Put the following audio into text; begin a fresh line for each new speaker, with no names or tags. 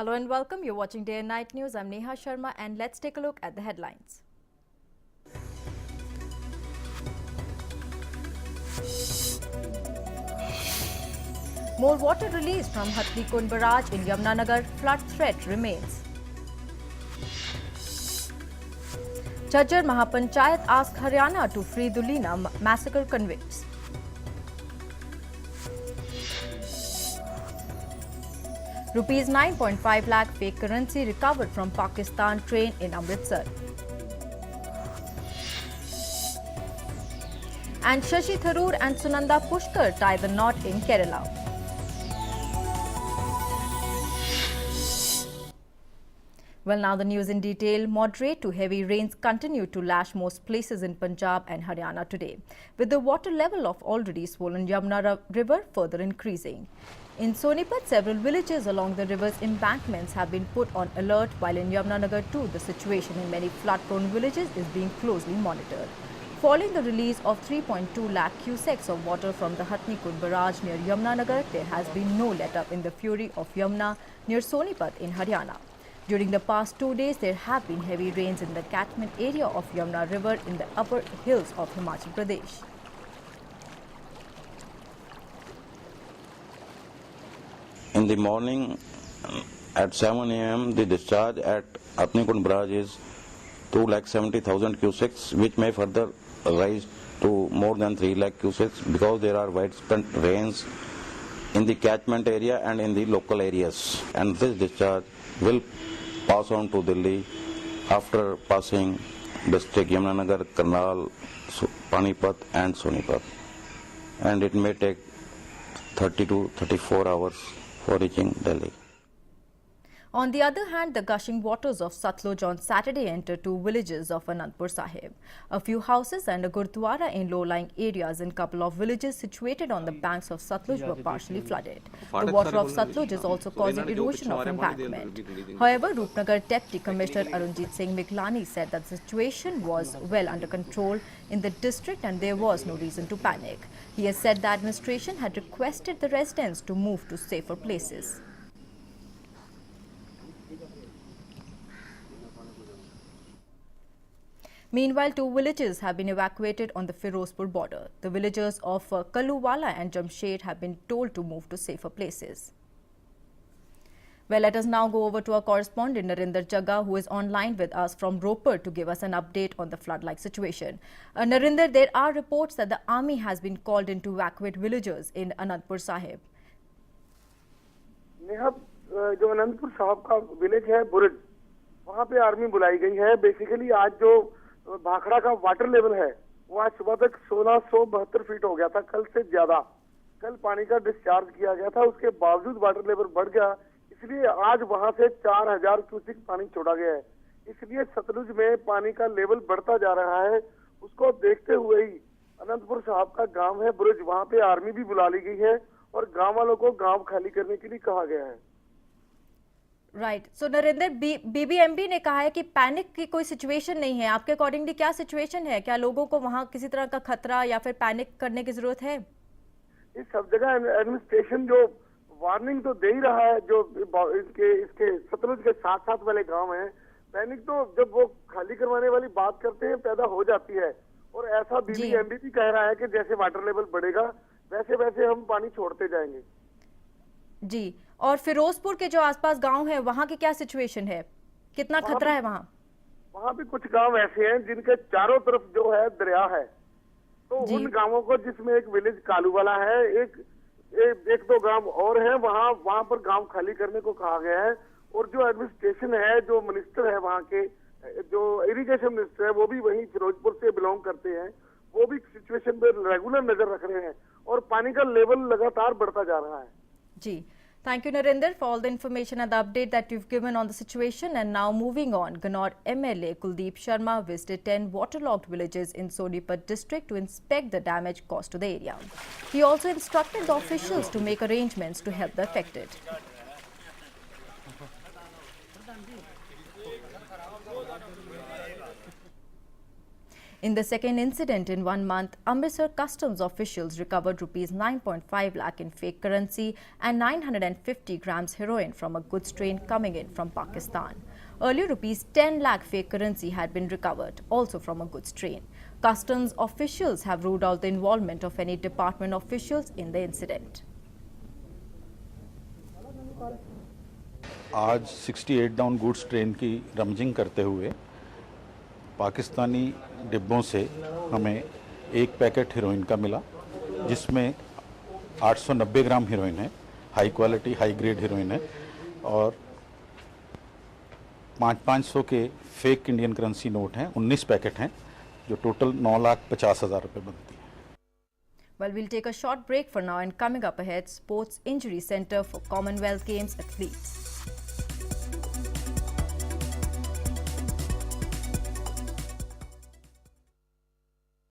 Hello and welcome. You're watching Day and Night News. I'm Neha Sharma and let's take a look at the headlines. More water released from Hathni Kund Barrage in Yamunanagar. Flood threat remains. Jhajjar Mahapanchayat asked Haryana to free Dulina massacre convicts. Rupees 9.5 lakh fake currency recovered from Pakistan train in Amritsar. And Shashi Tharoor and Sunanda Pushkar tie the knot in Kerala. Well, now the news in detail. Moderate to heavy rains continue to lash most places in Punjab and Haryana today, with the water level of already swollen Yamuna River further increasing. In Sonipat, several villages along the river's embankments have been put on alert, while in Yamunanagar too, the situation in many flood-prone villages is being closely monitored. Following the release of 3.2 lakh cusecs of water from the Hathni Kund Barrage near Yamunanagar, there has been no let-up in the fury of Yamuna near Sonipat in Haryana. During the past 2 days, there have been heavy rains in the catchment area of Yamuna River in the upper hills of Himachal Pradesh.
In the morning at 7 a.m. the discharge at Hathni Kund Barrage is 2,70,000 cusecs, which may further rise to more than 3 lakh cusecs because there are widespread rains in the catchment area and in the local areas. And this discharge will pass on to Delhi after passing district Yamunanagar, Karnal, Panipat and Sonipat. And it may take 30 to 34 hours for reaching Delhi.
On the other hand, the gushing waters of Satluj on Saturday entered 2 villages of Anandpur Sahib. A few houses and a gurdwara in low-lying areas in a couple of villages situated on the banks of Satluj were partially flooded. The water of Satluj is also causing erosion of embankment. However, Rupnagar Deputy Commissioner Arunjit Singh Miklani said that the situation was well under control in the district and there was no reason to panic. He has said the administration had requested the residents to move to safer places. Meanwhile, 2 villages have been evacuated on the Firozpur border. The villagers of Kaluwala and Jamshed have been told to move to safer places. Well, let us now go over to our correspondent Narinder Jagga, who is online with us from Ropar to give us an update on the flood-like situation. Narinder, there are reports that the army has been called in to evacuate villagers in Anandpur Sahib.
Neha जो अनंतपुर साहब का village है बुरज, वहाँ पे army बुलाई गई है। Basically आज जो भाखड़ा का वाटर लेवल है वो आज सुबह तक 1672 फीट हो गया था, कल से ज्यादा। कल पानी का डिस्चार्ज किया गया था, उसके बावजूद वाटर लेवल बढ़ गया, इसलिए आज वहां से 4000 क्यूसेक पानी छोड़ा गया है। इसलिए सतलुज में पानी का लेवल बढ़ता जा रहा है। उसको देखते हुए ही अनंतपुर साहब का गांव है बुरज, वहां पे आर्मी भी बुला ली गई है और गांव वालों को गांव खाली करने के लिए कहा गया है।
राइट, सो नरेंद्र, बीबीएमबी ने कहा है कि पैनिक की कोई सिचुएशन नहीं है। आपके अकॉर्डिंगली क्या सिचुएशन है? क्या लोगों को वहां किसी तरह का खतरा या फिर पैनिक करने की जरूरत है?
इस सब जगह एडमिनिस्ट्रेशन जो वार्निंग तो दे ही रहा है, जो इसके सतलुज के साथ साथ वाले गांव हैं, पैनिक तो जब वो खाली करवाने वाली बात करते हैं पैदा हो जाती है। और ऐसा बीबीएमबी भी कह रहा है कि जैसे वाटर लेवल बढ़ेगा वैसे वैसे हम पानी छोड़ते जाएंगे।
जी, और फिरोजपुर के जो आसपास गांव हैं वहां की क्या सिचुएशन है? कितना खतरा है वहां?
वहां भी कुछ गांव ऐसे हैं जिनके चारों तरफ जो है दरिया है, तो उन गांवों को, जिसमें एक विलेज कालूवाला है, एक दो गांव और हैं, वहां पर गांव खाली करने को कहा गया है। और जो एडमिनिस्ट्रेशन है, जो मिनिस्टर है वहां के, जो इरिगेशन मिनिस्टर है, वो भी वहीं फिरोजपुर से बिलोंग करते हैं, वो भी सिचुएशन पे रेगुलर नजर रख रहे हैं और पानी का लेवल लगातार बढ़ता जा रहा है।
जी, thank you Narinder for all the information and the update that you've given on the situation. And now moving on, Ganaur MLA Kuldeep Sharma visited 10 waterlogged villages in Sonipat district to inspect the damage caused to the area. He also instructed the officials to make arrangements to help the affected. In the second incident in 1 month, Amritsar customs officials recovered rupees 9.5 lakh in fake currency and 950 grams heroin from a goods train coming in from Pakistan. Earlier, rupees 10 lakh fake currency had been recovered, also from a goods train. Customs officials have ruled out the involvement of any department officials in the incident.
आज 68 down goods train की रमजिंग करते हुए पाकिस्तानी डिब्बों से हमें एक packet heroine का मिला, जिसमें 890 ग्राम हीरोइन है, high quality high grade heroine है, और 500 के फेक इंडियन करेंसी नोट हैं, 19 पैकेट हैं, जो टोटल 9,50,000 रुपये बनती है।
Well, we'll take a short break for now, and coming up ahead, Sports Injury Center for Commonwealth Games athletes.